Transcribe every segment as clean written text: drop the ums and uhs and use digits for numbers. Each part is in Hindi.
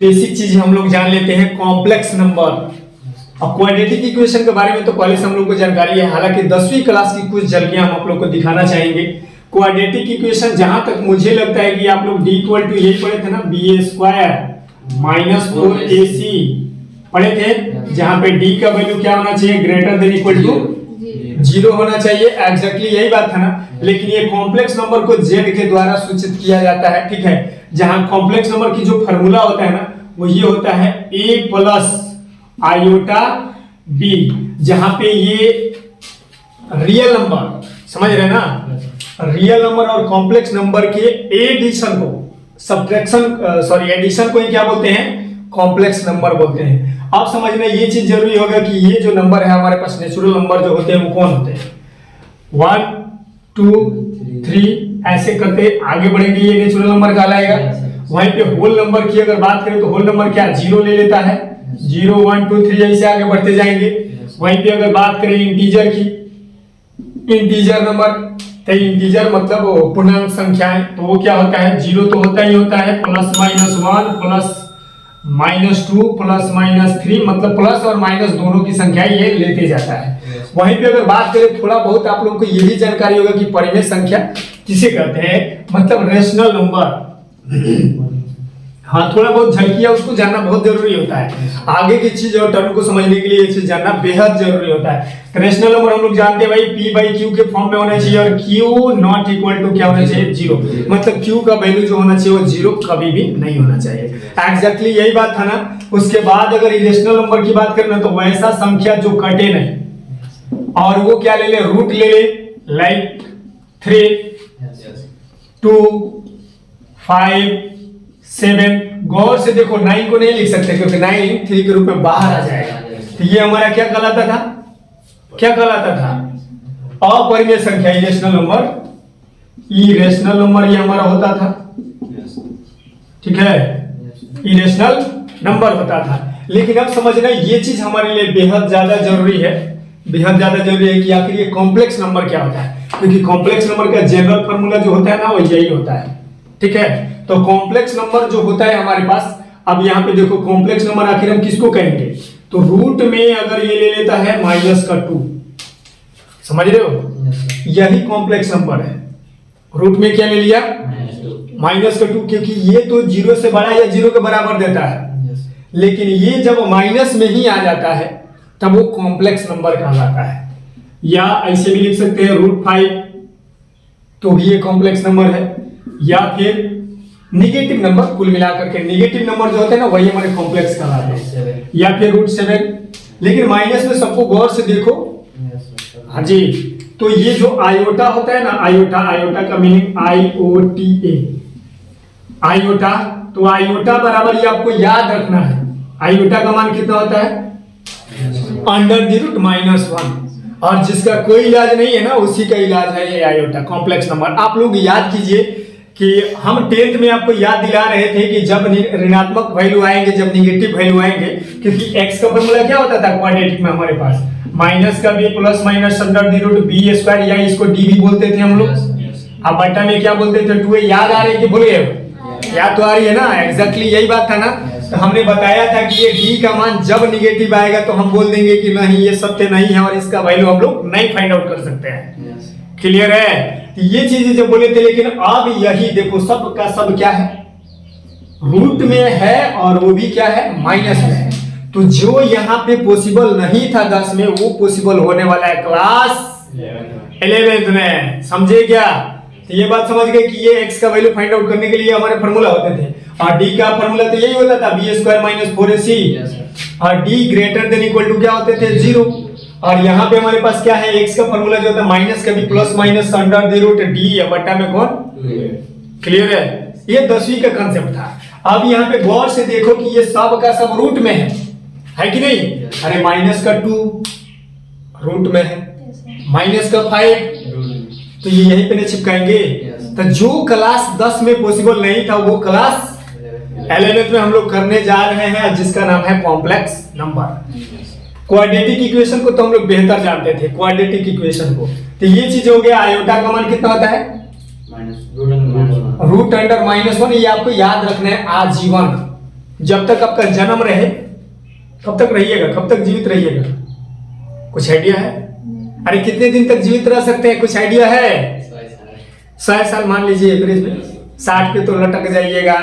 बेसिक चीज हम लोग जान लेते हैं, कॉम्प्लेक्स नंबर। अब क्वाड्रेटिक इक्वेशन के बारे में तो पहले से हम लोग को जानकारी है, हालांकि 10वीं क्लास की कुछ झलकियां हम आप लोग को दिखाना चाहेंगे। क्वाड्रेटिक इक्वेशन जहां तक मुझे लगता है कि आप लोग d इक्वल टू यही पढ़े थे ना, b² माइनस 4ac पढ़े थे, जहां पे d का वैल्यू क्या होना चाहिए, ग्रेटर देन इक्वल टू 0 होना चाहिए। एग्जैक्टली यही बात था ना, लेकिन ये कॉम्प्लेक्स नंबर को z के द्वारा सूचित किया जाता है, ठीक है। जहां कॉम्प्लेक्स नंबर की जो फार्मूला होता है ना, वो ये होता है a प्लस आयोटा b, जहां पे ये रियल नंबर, समझ रहे ना, रियल नंबर और कॉम्प्लेक्स नंबर के एडिशन को, एडिशन को ही क्या बोलते हैं, कॉम्प्लेक्स नंबर बोलते हैं। अब समझना ये चीज जरूरी होगा कि ये जो नंबर है हमारे पास, नेचुरल नंबर जो होते हैं वो कौन होते हैं, 1 2 3 ऐसे करते आगे बढ़ेंगे, ये नेचुरल नंबर कहलाएगा। वहीं पे होल नंबर की अगर बात करें तो होल नंबर क्या 0 ले लेता है, 0 1 2 3 ऐसे आगे बढ़ते जाएंगे। वहीं पे अगर बात करें इंटीजर की, इंटीजर नंबर, तो इंटीजर मतलब पूर्णांक संख्याएं, तो वो क्या होता है, 0 तो होता ही होता है, plus minus 1 plus minus 2 plus minus 3, मतलब प्लस और माइनस दोनों की संख्या ये लेते जाता है। वहीं पे अगर बात करें, थोड़ा बहुत आप लोगों को ये भी जानकारी होगा कि परिमेय संख्या किसे कहते हैं, मतलब रेशनल नंबर। हाँ, थोड़ा बहुत झलकिया उसको जानना बहुत जरूरी होता है, आगे की चीज और टर्म को समझने के लिए ये चीज जानना बेहद जरूरी होता है। रेशनल नंबर हम लोग जानते हैं भाई p/q के फॉर्म में होना चाहिए, और q नॉट इक्वल टू क्या होना चाहिए, 0, मतलब q का वैल्यू जो होना चाहिए वो 0 कभी भी नहीं होना चाहिए। एग्जैक्टली यही बात था ना। उसके बाद अगर इरेशनल नंबर की बात करें तो वैसा संख्या जो कटे नहीं, और वो क्या ले ले, रूट ले ले, लाइक 3 2 5 7। गौर से देखो, 9 को नहीं लिख सकते क्योंकि 9 3 के रूप में बाहर आ जाएगा, तो ये हमारा क्या कहलाता था, क्या कहलाता था, अपरिमेय संख्या, इरेशनल नंबर। इरेशनल नंबर ये हमारा होता था, ठीक है, इरेशनल नंबर होता था। लेकिन अब समझना ये चीज हमारे लिए बेहद ज्यादा जरूरी है, बेहद ज्यादा जरूरी है कि आखिर ये कॉम्प्लेक्स नंबर क्या होता है, क्योंकि कॉम्प्लेक्स नंबर का जनरल फार्मूला जो होता है ना, वो यही होता है, ठीक है। तो कॉम्प्लेक्स नंबर जो होता है हमारे पास, अब यहाँ पे देखो कॉम्प्लेक्स नंबर आखिर हम किसको कहेंगे, तो रूट में अगर ये ले लेता है -2, समझ रहे हो, यही कॉम्प्लेक्स नंबर है। रूट में क्या ले लिया, -2, क्योंकि ये तो 0 से बड़ा या 0 के बराबर देता है, लेकिन ये जब माइनस में ही आ जाता है तब वो कॉम्प्लेक्स नंबर कहलाता है। या ऐसे भी लिख सकते हैं √5, तो भी ये कॉम्प्लेक्स नंबर है। या फिर निगेटिव नंबर, कुल मिलाकर के निगेटिव नंबर जो होते हैं ना, वही हमारे कॉम्प्लेक्स कहलाते हैं। या फिर √7, लेकिन माइनस में सबको गौर से देखो, हाँ जी, तो ये जो आयोटा होता है ना, आयोटा, आयोटा का मीनिंग IOTA, आयोटा, तो आयोटा बराबर ये आपको याद रखना है, आयोटा का मान कितना होता है, √-1, और जिसका कोई इलाज नहीं है ना, उसी का इलाज है ये आयोटा, कॉम्प्लेक्स नंबर। आप लोग याद कीजिए कि हम 10th में आपको याद दिला रहे थे कि जब ऋणात्मक वैल्यू आएंगे, जब निगेटिव वैल्यू आएंगे, क्योंकि x का फॉर्मूला क्या होता था क्वाड्रेटिक में हमारे पास, माइनस का भी प्लस माइनस √b², या इसको d भी बोलते थे हम लोग। अब बटा में क्या बोलते थे, 2a। याद आ रही है कि भूल गए, याद तो आ रही है ना, एग्जैक्टली यही बात था ना। तो हमने बताया था कि ये d का मान जब निगेटिव आएगा तो हम बोल देंगे कि नहीं, ये सत्य नहीं है, और इसका वैल्यू हम लोग नहीं फाइंड आउट कर सकते हैं। क्लियर है, ये चीजें जो बोले थे, लेकिन अब यही देखो, सब का सब क्या है, रूट में है, और वो भी क्या है, माइनस में है। तो जो यहाँ पे पॉसिबल नहीं था 10 में, वो पॉसिबल होने वाला है क्लास 11th में, समझे क्या। तो ये बात समझ गए कि ये x का वैल्यू फाइंड आउट करने के लिए हमारे फार्मूला होते थे, और d का फार्मूला तो यही होता था, b² - 4ac, और d greater than equal to क्या होते थे, 0। और यहाँ पे हमारे पास क्या है, x का फार्मूला जो होता है माइनस का भी प्लस माइनस √d बटा में कौन, क्लियर है, ये 10वीं का कांसेप्ट था। अब यहाँ पे गौर से देखो कि ये सब का सब रूट में है कि नहीं। अरे -2 रूट में है, -5, तो ये यहीं पे चिपकाएंगे। तो जो क्लास 10 में पॉसिबल नहीं था, वो क्लास 11th में हम लोग करने जा रहे हैं, जिसका नाम है कॉम्प्लेक्स नंबर। क्वाड्रेटिक इक्वेशन को तो हम लोग बेहतर जानते थे, क्वाड्रेटिक इक्वेशन को। तो ये चीज हो गया, आयोटा का मान कितना होता है, √1, ये आपको याद रखना है आजीवन। जब तक आपका जन्म रहे कब तक रहिएगा, कब तक जीवित रहिएगा, कुछ आइडिया है? अरे कितने दिन तक जीवित रह सकते हैं, कुछ आइडिया है? 100 साल मान लीजिए एवरेज में। 60 पे तो लटक जाइएगा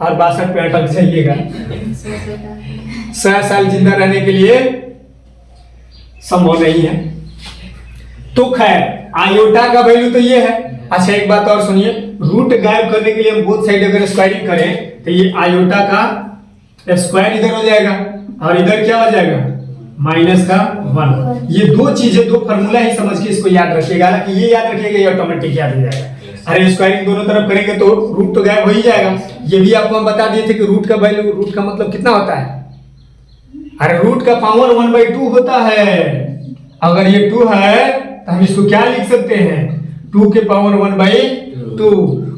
और 62 पे अटक जाइएगा। 100 साल जिंदा रहने के लिए संभव नहीं है। तो खैर आयोटा का वैल्यू तो ये है। अच्छा एक बात और सुनिए, रूट गायब करने के लिए हम बोथ साइड अगर स्क्वायरिंग करें तो ये आयोटा का स्क्वायर इधर हो जाएगा और इधर क्या हो जाएगा, माइनस का 1। ये दो चीजें, दो फॉर्मूला ही समझ के इसको याद रखिएगा कि ये याद रखिएगा, ये ऑटोमेटिक याद हो जाएगा। अरे स्क्वायरिंग दोनों तरफ करेंगे तो रूट तो गायब हो ही जाएगा। ये भी आपको हम बता दिए थे कि रूट का वैल्यू, रूट का मतलब कितना होता है? अरे रूट का पावर 1/2 होता है। अगर ये 2 है तो हम इसको क्या लिख सकते हैं, 2 के पावर 1/2।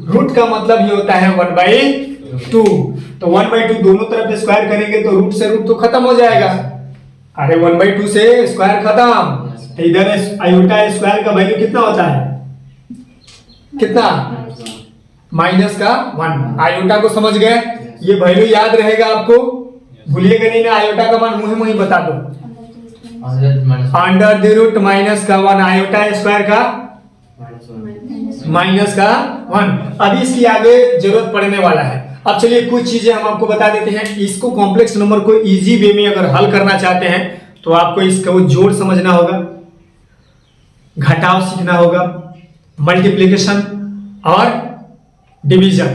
रूट का मतलब ये होता है 1/2। तो 1/2 दोनों तरफ स्क्वायर करेंगे तो रूट से रूट तो खत्म हो जाएगा। अरे 1/2 से स्क्वायर खत्म, तो इधर आयोटा स्क्वायर का वैल्यू कितना होता है, कितना, माइनस का 1। आयोटा को समझ गए, ये वैल्यू याद रहेगा आपको, भूलिएगा नहीं ना। आयोटा का मान मुहे मुहे बता दो, अंडर द रूट माइनस का 1, आयोटा स्क्वायर का माइनस का 1। अभी इसकी आगे जरूरत पड़ने वाला है। अब चलिए कुछ चीजें हम आपको बता देते हैं। इसको कॉम्प्लेक्स नंबर को इजी वे में अगर हल करना चाहते हैं तो आपको इसका वो जोड़ समझना होगा, घटाव सीखना होगा, मल्टीप्लिकेशन और डिवीजन,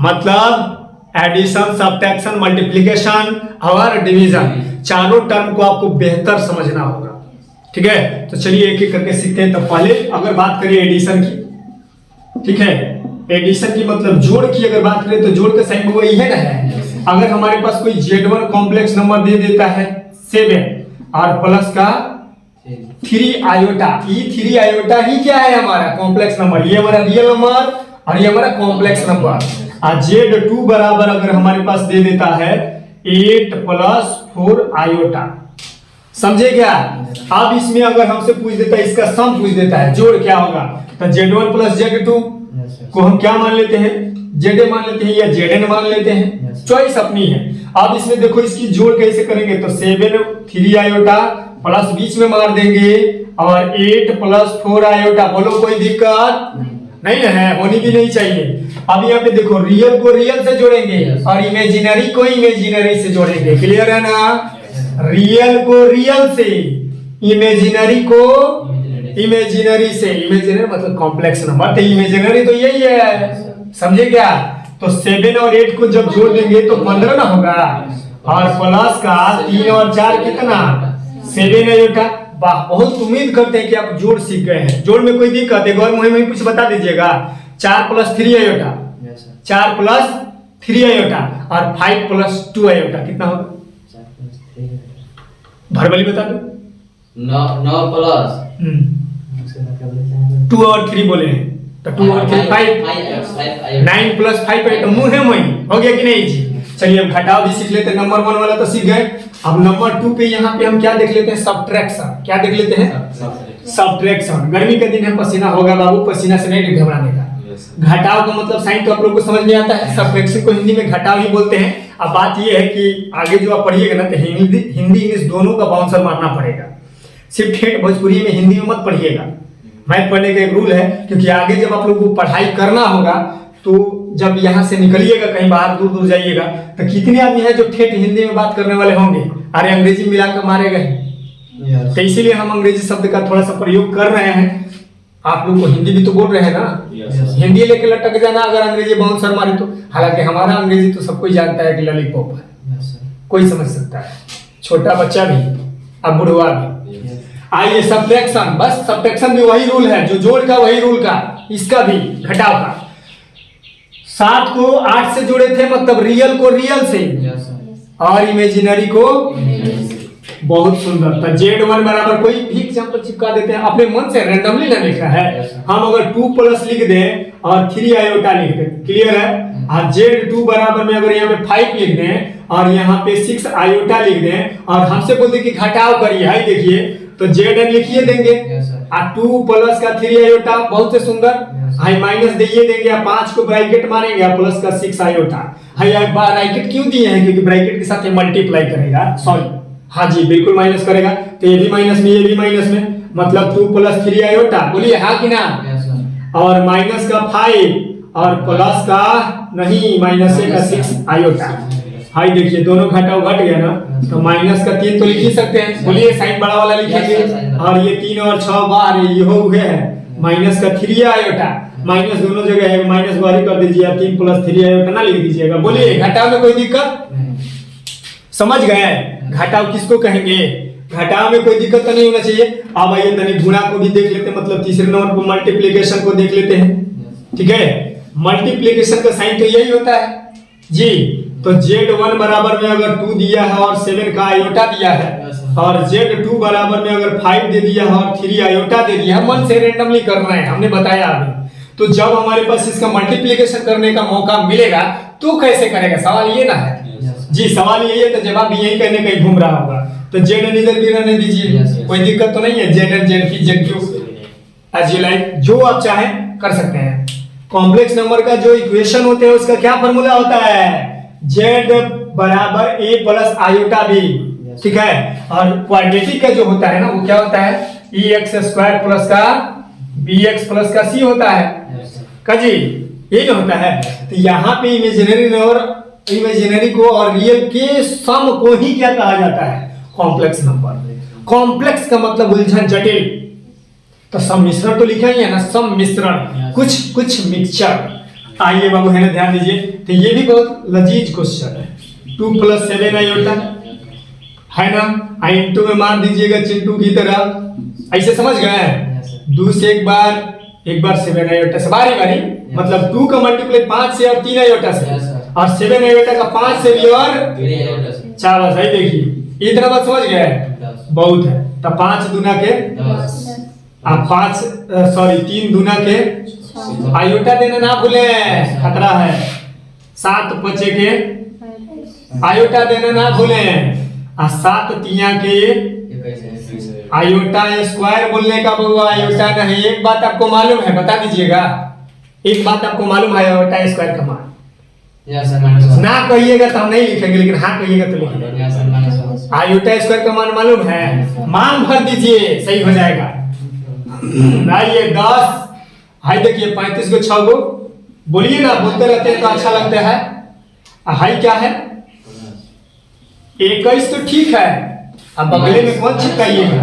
मतलब एडिशन, सब्ट्रैक्शन, मल्टीप्लिकेशन और डिवीजन, चारों टर्म को आपको बेहतर समझना होगा। ठीक है, तो चलिए एक एक करके सीखते हैं। तो पहले अगर बात करें एडिशन की, ठीक है, एडिशन की मतलब जोड़ की अगर बात करें तो जोड़ का साइन वही है ना। अगर हमारे पास कोई Z1 कॉम्प्लेक्स नंबर दे देता है 7 और प्लस का 3 आयोटा, ये 3 आयोटा ही क्या है हमारा कॉम्प्लेक्स नंबर, ये हमारा रियल नंबर और ये हमारा कॉम्प्लेक्स नंबर। और Z2 बराबर अगर हमारे पास दे देता है 8 + 4 आयोटा, समझे क्या? अब इसमें अगर हमसे पूछ देता है, इसका सम पूछ देता है, जोड़ क्या होगा, तो Z1 + Z2 को हम क्या मान लेते हैं, ZA मान लेते हैं या ZN मान लेते हैं, चॉइस अपनी है। अब इसमें देखो इसकी जोड़ कैसे करेंगे, तो 7 3 आयोटा प्लस बीच में मार देंगे और 8 + 4 आयोटा। बोलो कोई दिक्कत नहीं है, होनी भी नहीं चाहिए। अब यहाँ पे देखो रियल को रियल से जोड़ेंगे और इमेजिनरी को इमेजिनरी से जोड़ेंगे। क्लियर है ना? रियल को रियल से, इमेजिनरी को इमेजिनरी से। इमेजिनरी मतलब कॉम्प्लेक्स नंबर, तो इमेजिनरी तो यही है, समझे क्या? तो 7 और 8 को जब जोड़ देंगे तो 15 ना होगा, और प्लस का 3 और 4 कितना, 7 आयोटा। वाह, बहुत उम्मीद करते हैं कि आप जोड़ सीख गए हैं। जोड़ में कोई दिक्कत है और मुझे कुछ बता दीजिएगा। 4 + 3 आयोटा, 4 + 3 आयोटा और 5 + 2 आयोटा कितना होगा, भरबली बता दो। 9 प्लस 2 और 3 बोले हैं, तो 2 और 3 5, 9 + 5 आयोटा। मुंह है मुंह हो गया कि नहीं जी? चलिए अब घटाव भी सीख लेते हैं। नंबर 1 वाला तो सीख गए। अब नंबर 2 पे यहाँ पे हम क्या देख लेते हैं, सब्ट्रैक्शन। क्या देख लेते हैं, सब्ट्रैक्शन। गर्मी का दिन है, पसीना होगा बाबू, पसीना से नहीं घबराने का। घटाव का मतलब साइन तो आप लोगों को समझ में आता है, सब्ट्रैक्शन को हिंदी में घटाव ही बोलते हैं। अब बात ये है कि आगे जो आप पढ़िएगा ना तो हिंदी इंग्लिश दोनों का बाउंसर मारना पड़ेगा। सिर्फ ठेठ भोजपुरी में हिंदी में मत पढ़िएगा। मैथ पढ़ने का एक रूल है, क्योंकि आगे जब आप लोगों को पढ़ाई करना होगा तो जब यहाँ से निकलिएगा कहीं बाहर दूर दूर जाइएगा तो कितने आदमी हैं जो ठेठ हिंदी में बात करने वाले होंगे, अरे अंग्रेजी मिलाकर मारेगा ही। तो इसीलिए हम अंग्रेजी शब्द का थोड़ा सा प्रयोग कर रहे हैं। आप लोग को हिंदी भी तो बोल रहे हैं ना, हिंदी लेके लटक जाना अगर अंग्रेजी बाउंसर मारे तो। हालांकि हमारा अंग्रेजी तो सब कोई जानता है कि लॉलीपॉप है, कोई समझ सकता है, छोटा बच्चा भी, अब बुढ़वा भी। आइए सब्ट्रैक्शन, बस सब्ट्रैक्शन भी वही रूल है जो जोड़ का, वही रूल का, इसका भी घटाव का। 7 को 8 से जोड़े थे, मतलब रियल को रियल से और इमेजिनरी को। बहुत सुंदर। तो Z1 बराबर कोई भी एग्जांपल चिपका देते हैं, अपने मन से रैंडमली ना लिखा है। हम अगर 2 लिख दें और 3 आयोटा लिख दें, क्लियर है? और Z2 बराबर में अगर यहाँ पे 5 लिख दें और यहाँ पे 6 आयोटा लिख दें और हमसे बोलते कि घटाव करिए, हाई देखिए, तो जेड एन लिखिए देंगे। Yes, sir. और 2 प्लस का 3 आयोटा, बहुत से सुंदर। Yes, sir. हाई माइनस दिए देंगे, 5 को ब्रैकेट मारेंगे, प्लस का 6 आयोटा। हाई ब्रैकेट क्यों दिए हैं? क्योंकि ब्रैकेट के साथ ये मल्टीप्लाई करेगा, सॉरी, हाँ जी बिल्कुल माइनस करेगा। तो ये भी माइनस में, ये भी माइनस में, मतलब 2 प्लस 3 आयोटा, बोलिए हाँ कि ना। Yes, sir. और माइनस का 5 और प्लस का नहीं, माइनस का 6 आयोटा। हाई देखिए दोनों घटाओ घट गया ना, तो माइनस का 3 तो लिख ही सकते हैं, बोलिए साइन बड़ा वाला लिखेंगे। Yes, sir, साइन बड़ा। और ये 3 और 6 बार ये हो गए हैं, माइनस का 3 आयोटा, माइनस दोनों जगह है, माइनस बाहर कर दीजिए, 3 प्लस 3 आयोटा ना लिख दीजिएगा। बोलिए घटाव में कोई दिक्कत? नहीं। समझ गए? घटाव किसको कहेंगे? घटाव में कोई दिक्कत तो नहीं होना चाहिए। अब आइए तनी गुणा को भी देख लेते हैं, मतलब तीसरे नंबर पर मल्टीप्लिकेशन को देख लेते हैं। ठीक है, मल्टीप्लिकेशन का साइन तो यही होता है जी। तो Z1 बराबर में अगर 2 दिया है और 7 का आयोटा दिया है, और Z2 बराबर में अगर 5 दे दिया है और 3 आयोटा दे दिया है, मन से रेंडमली कर रहे हैं, हमने बताया अभी। तो जब हमारे पास इसका मल्टीप्लिकेशन करने का मौका मिलेगा तो कैसे करेगा, सवाल ये ना है जी। सवाल यही है, तो जवाब यही करने कहीं घूम रहा होगा। तो जेड एन इधर भी रहने दीजिए, कोई दिक्कत तो नहीं है। Z N, Z P, Z Q as you like, जो आप चाहें कर सकते हैं। कॉम्प्लेक्स नंबर का जो इक्वेशन होते हैं उसका क्या फॉर्मूला होता है? जेड बराबर ए प्लस आयोटा बी, ठीक है। और क्वाड्रेटिक का जो होता है ना, वो क्या होता है? ई एक्स स्क्वायर प्लस का बी एक्स प्लस का सी होता है का जी, यही ना होता है। तो यहाँ पे इमेजिनरी को और रियल के सम को ही क्या कहा जाता है? Complex number. कॉम्प्लेक्स का मतलब उलझन, जटिल। तो सम्मिश्रण तो लिखा ही है ना, सम्मिश्रण, कुछ मिक्सचर। आइए बाबू है ना, ध्यान दीजिए। तो ये भी बहुत लजीज क्वेश्चन है। 2 प्लस 7 आयोटा है ना, इंटू में मार दीजिएगा चिंटू की तरह, ऐसे समझ गए? 2 से एक बार 7 आयोटा से, बारी बारी, मतलब 2 का मल्टीप्लाई 5 से और 3 आयोटा से, और 7 आयोटा का 5 से भी और 4। बस है, देखिए इतना बात समझ गए? बहुत है। तो 5 दूना के 3 दूना के आयोटा देना ना भूले, खतरा है। 7 बचे के आयोटा देना ना भूले, और 7 तिया के आयोटा स्क्वायर बोलने का बउआ, आयोटा नहीं। एक बात आपको मालूम है, बता दीजिएगा, एक बात आपको मालूम है आयोटा स्क्वायर का मान? ना कहिएगा तो हम नहीं लिखेंगे, लेकिन हाँ कहिएगा तो लिखेंगे। आयोटा स्क्वायर का मान मालूम है? मान भर दीजिए, सही हो जाएगा। आइए 10, हाई देखिए 35 को 6 गो, बोलिए ना, बोलते रहते हैं तो अच्छा लगता है। हाई क्या है? 21 तो ठीक है, अब बगले में कौन चिपकाइएगा?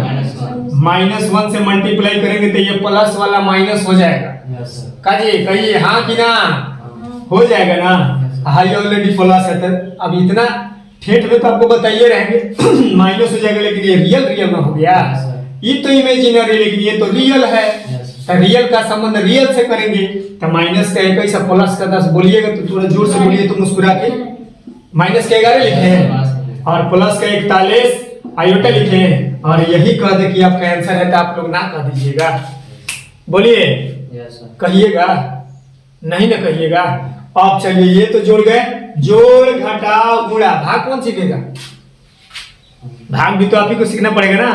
-1 से मल्टीप्लाई करेंगे तो ये प्लस वाला माइनस हो जाएगा। काजी कहिए हाँ कि ना, हो जाएगा ना। हाई ऑलरेडी प्लस है, तो अब इतना ठेठ में तो आपको बताइए रहेंगे माइनस हो जाएगा, लेकिन ये रियल ना हो गया। ये तो इमेजिनरी, लेकिन ये तो रियल है। तो रियल का संबंध रियल से करेंगे, तो माइनस का 21 प्लस का 10 बोलिएगा तो थोड़ा जोर से बोलिए, तो मुस्कुरा के। माइनस का 11 लिखे हैं और प्लस का 41 आयोटा लिखे हैं, और यही कह दे कि आपका आंसर है, तो आप लोग ना कह दीजिएगा। बोलिए कहिएगा, नहीं ना कहिएगा। अब चलिए ये तो जोड़ गए, जोड़ घटाव गुणा, भाग कौन सीखेगा? भाग भी तो आप ही को सीखना पड़ेगा ना।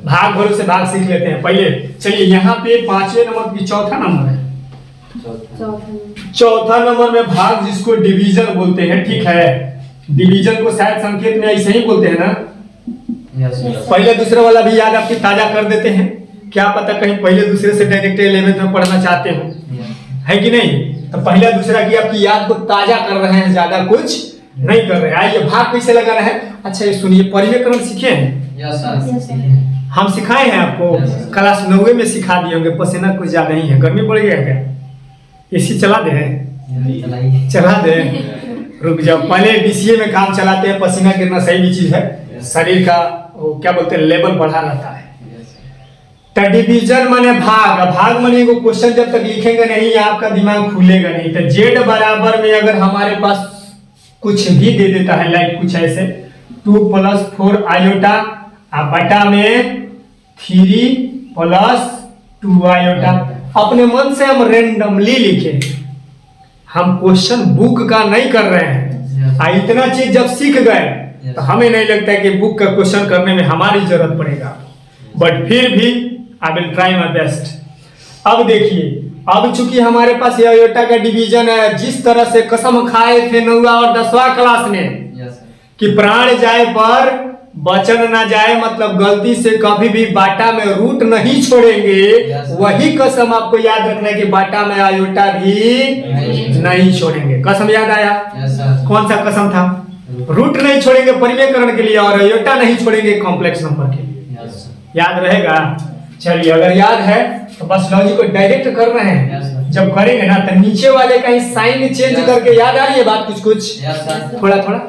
भाग भरों से भाग सीख लेते हैं पहले। चलिए यहाँ पे 5वें नंबर की चौथा नंबर है, चौथा नंबर में भाग जिसको डिवीजन बोलते हैं, ठीक है। डिवीजन को शायद संकेत में ऐसे ही बोलते हैं ना। पहले दूसरे वाला भी याद आपकी ताजा कर देते हैं, क्या पता कहीं पहले दूसरे से डायरेक्ट 11th में पढ़ना चाहते हो, है कि नहीं? तो पहला दूसरा की आपकी याद को ताजा कर रहे हैं, ज्यादा कुछ नहीं कर रहे हैं। आइए भाग कैसे लगा रहे हैं। अच्छा ये सुनिए, परिव्यकरण सीखे हैं? हम सिखाए हैं आपको, क्लास 9 में सिखा दिए होंगे। पसीना कुछ ज्यादा ही है, गर्मी पड़ गया क्या? एसी चला दे, चला दे, रुक जाओ। पहले डीसीए में काम चलाते हैं, पसीना गिरना सही भी चीज है, शरीर का वो क्या बोलते हैं, लेवल बढ़ा रहता है। तो डिवीजन माने भाग, भाग माने को क्वेश्चन जब तक लिखेंगे नहीं आपका दिमाग खुलेगा नहीं। तो जेड बराबर में अगर हमारे पास कुछ भी दे देता है, लाइक कुछ ऐसे 2 + 4 आयोटा बटा में 3 + 2 आयोटा, अपने मन से हम रेंडमली लिखे, हम क्वेश्चन बुक का नहीं कर रहे हैं। इतना चीज जब सीख गए तो हमें नहीं लगता है कि बुक का क्वेश्चन करने में हमारी जरूरत पड़ेगा। बट फिर भी I will try my best. अब देखिए, अब चूंकि हमारे पास ये आयोटा का डिवीजन है, जिस तरह से कसम खाए थे 9वीं और 10वां क्लास में Yes, sir. कि प्राण जाए पर बचन ना जाए, मतलब गलती से कभी भी बाटा में रूट नहीं छोड़ेंगे। Yes, वही कसम आपको याद रखना है कि बाटा में आयोटा भी नहीं छोड़ेंगे। कसम याद आया? Yes, sir. कौन सा कसम था? रूट नहीं छोड़ेंगे परिमेयकरण के लिए और आयोटा नहीं छोड़ेंगे कॉम्प्लेक्स नंबर के लिए। Yes, sir. याद रहेगा? चलिए, अगर याद है तो बस लॉजिक को डायरेक्ट कर रहे हैं। Yes, sir. जब करेंगे ना तो नीचे वाले का ही साइन चेंज Yes. करके, याद आ रही है बात कुछ कुछ? Yes, sir. थोड़ा थोड़ा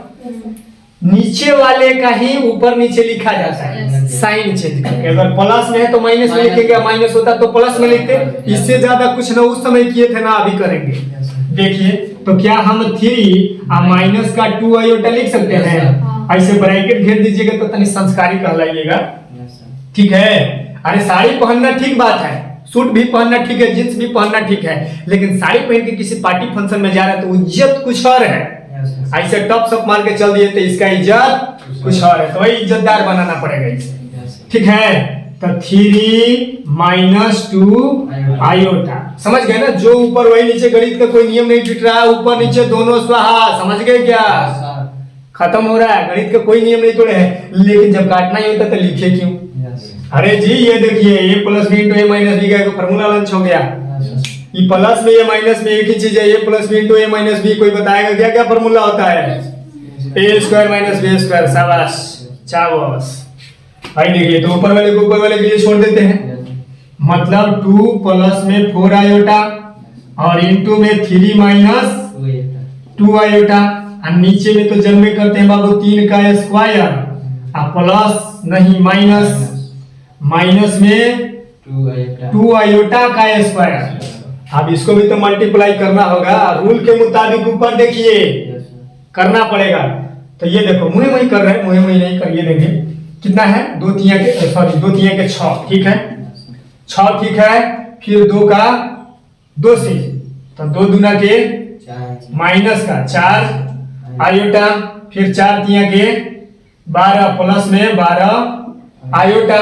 नीचे वाले का ही ऊपर नीचे लिखा जाता है Yes. साइन चेंज करके। अगर प्लस में है तो माइनस में लिखेंगे, माइनस होता तो प्लस में लिखते। इससे ज्यादा कुछ ना उस समय किए थे ना अभी करेंगे। Yes, sir. देखिए, तो क्या हम 3 और माइनस का 2 आयोटा लिख सकते Yes, हैं? sir. ऐसे ब्रैकेट घेर दीजिएगा तो तनी संस्कारी कहलाइएगा। Yes, sir. ठीक है? अरे साड़ी पहनना ठीक बात है, सूट भी पहनना ठीक है, जींस भी पहनना ठीक है, लेकिन साड़ी पहन के किसी पार्टी फंक्शन में जा रहा है तो इज्जत कुछ और है। Yes, sir. ऐसे टॉप सब मार के चल दिए तो इसका इज्जत कुछ और है, तो वही इज्जतदार बनाना पड़ेगा इसे। Yes, sir. ठीक है? तो 3 माइनस 2 आयोटा, समझ गए ना? जो ऊपर वही नीचे, गणित का कोई नियम नहीं टूट रहा है, ऊपर नीचे दोनों स्वाहा, समझ गए क्या? Yes, sir. खत्म हो रहा है, गणित का कोई नियम नहीं तोड़े हैं। लेकिन जब काटना ही होता तो लिखे क्यों? Yes, sir. अरे जी ये देखिए, ए प्लस बी इंटू ए माइनस बी का फॉर्मूला लंच हो गया। Yes, sir. ये प्लस में ये माइनस में एक ही चीज है, ए प्लस बी इंटू ए माइनस बी। कोई बताएगा क्या क्या फॉर्मूला होता है? ए स्क्वायर माइनस बी स्क्वायर। शाबाश, चाबस। भाई देखिए, तो ऊपर वाले को ऊपर वाले के लिए छोड़ देते हैं, Yes, sir. मतलब 2 प्लस में 4 आयोटा और इंटू में 3 माइनस 2 आयोटा. 2 आयोटा, और नीचे में तो जन्मे करते हैं बाबू 3 का स्क्वायर और प्लस नहीं माइनस, माइनस में 2 आयोटा. 2 आयोटा का स्क्वायर। अब इसको भी तो मल्टीप्लाई करना होगा, रूल के मुताबिक ऊपर देखिए Yes, sir. करना पड़ेगा। तो ये देखो, मुहे वही कर रहे हैं, मुहे वही नहीं कर, ये देंगे कितना है, 2 तिया के 6, ठीक है? 6 ठीक है, फिर 2 का 2 से, तो 2 दूना के 4 माइनस का 4 आयोटा, फिर 4 तिया के 12 प्लस में 12 आयोटा।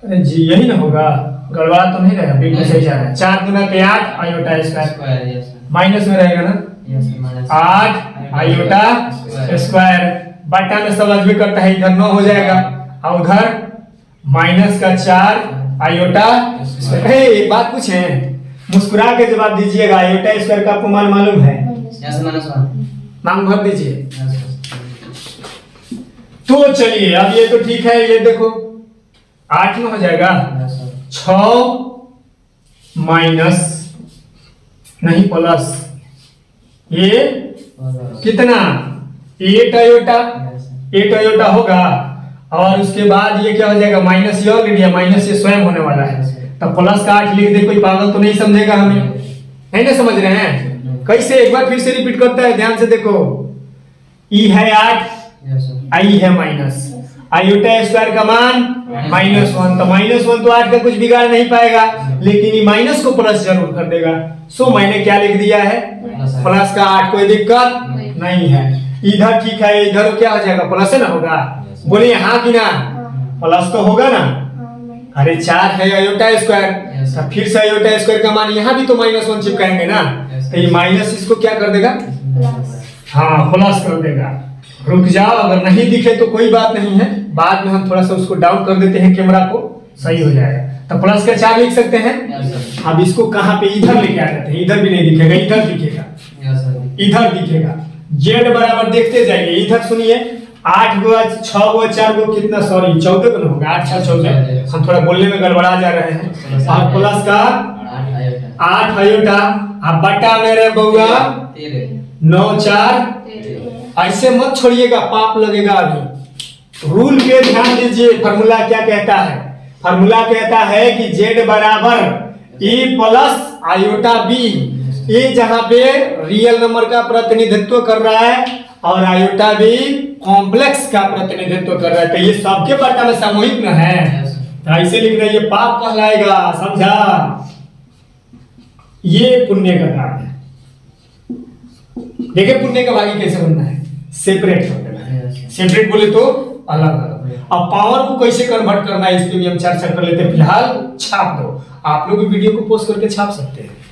अरे जी यही ना होगा, गड़बड़ा तो नहीं रहेगा, बिल्कुल सही जा रहा है। 4 दूना के 8 iota square, square. Yes, sir. Minus में रहेगा ना, Yes, sir. Minus 8 iota square. बटा में समझ भी करता है, इधर 9 हो जाएगा और उधर माइनस का 4 आयोटा स्क्वायर। एक बात पूछें, मुस्कुरा के जवाब दीजिएगा, आयोटा स्क्वायर का आपको मान मालूम है? Yes, minus 1. नाम भर दीजिए। Yes, sir. तो चलिए, अब ये तो ठीक है, ये देखो 8 में हो जाएगा, Yes, sir. 6 माइनस नहीं प्लस ये कितना 8 आयोटा, Yes, sir. 8 आयोटा होगा और उसके बाद ये क्या हो जाएगा, माइनस ये ऑलरेडी है, माइनस ये स्वयं होने वाला है, तो प्लस का 8 लिख दे, कोई पागल तो नहीं समझेगा हमें, नहीं ना समझ रहे हैं? कैसे, एक बार फिर से रिपीट करता है, ध्यान से देखो, ई है 8, Yes, sir. आई है माइनस, आयोटा स्क्वायर का मान -1, तो -1 तो 8 का कुछ बिगाड़ नहीं पाएगा, लेकिन ये माइनस को प्लस जरूर कर देगा। सो मैंने क्या लिख दिया है, प्लस का 8, कोई दिक्कत नहीं है। इधर ठीक है, इधर क्या हो जाएगा, प्लस है ना होगा, बोलिए हाँ कि ना, प्लस तो होगा ना। अरे 4 है आयोटा स्क्वायर, तो फिर से आयोटा स्क्वायर का मान यहाँ भी तो -1 चिपकाएंगे ना, तो ये माइनस इसको क्या कर देगा, हाँ प्लस कर देगा। रुक जाओ, अगर नहीं दिखे तो कोई बात नहीं है, बाद में हम थोड़ा सा उसको डाउन कर देते हैं, कैमरा को सही हो जाएगा। तो प्लस का 4 लिख सकते हैं। Yes, sir. अब इसको कहाँ पे, इधर लेके आ जाते हैं, इधर भी नहीं दिखेगा, इधर दिखेगा, Yes, sir. इधर दिखेगा। जेड बराबर देखते जाइए, इधर सुनिए, 8 गो 6 गो 4 गो कितना, सॉरी 14 का होगा, 8 6 14, हम थोड़ा बोलने में गड़बड़ा जा रहे हैं। और प्लस का 8 आयोटा. 8 आयोटा, अब बटा मेरे बउआ 13. 9 4, ऐसे मत छोड़िएगा, पाप लगेगा अभी। रूल पे ध्यान दीजिए, फार्मूला क्या कहता है, फार्मूला कहता है कि जेड बराबर ए प्लस आयोटा बी। ए जहां पे रियल नंबर का प्रतिनिधित्व कर रहा है और आयोटा बी कॉम्प्लेक्स का प्रतिनिधित्व कर रहा है, तो ये सबके बटा में सामूहिक न है, Yes, sir. तो ऐसे लिखना, ये पाप कहलाएगा, समझा? ये पुण्य का काम है। देखिए पुण्य का भागी कैसे बनना है, सेपरेट कर देना है। Yes, sir. सेपरेट बोले तो अलग अलग। अब पावर को कैसे कन्वर्ट करना है इस पे भी हम चर्चा कर लेते हैं। फिलहाल छाप दो, आप लोग भी वीडियो को पोस्ट करके छाप सकते हैं।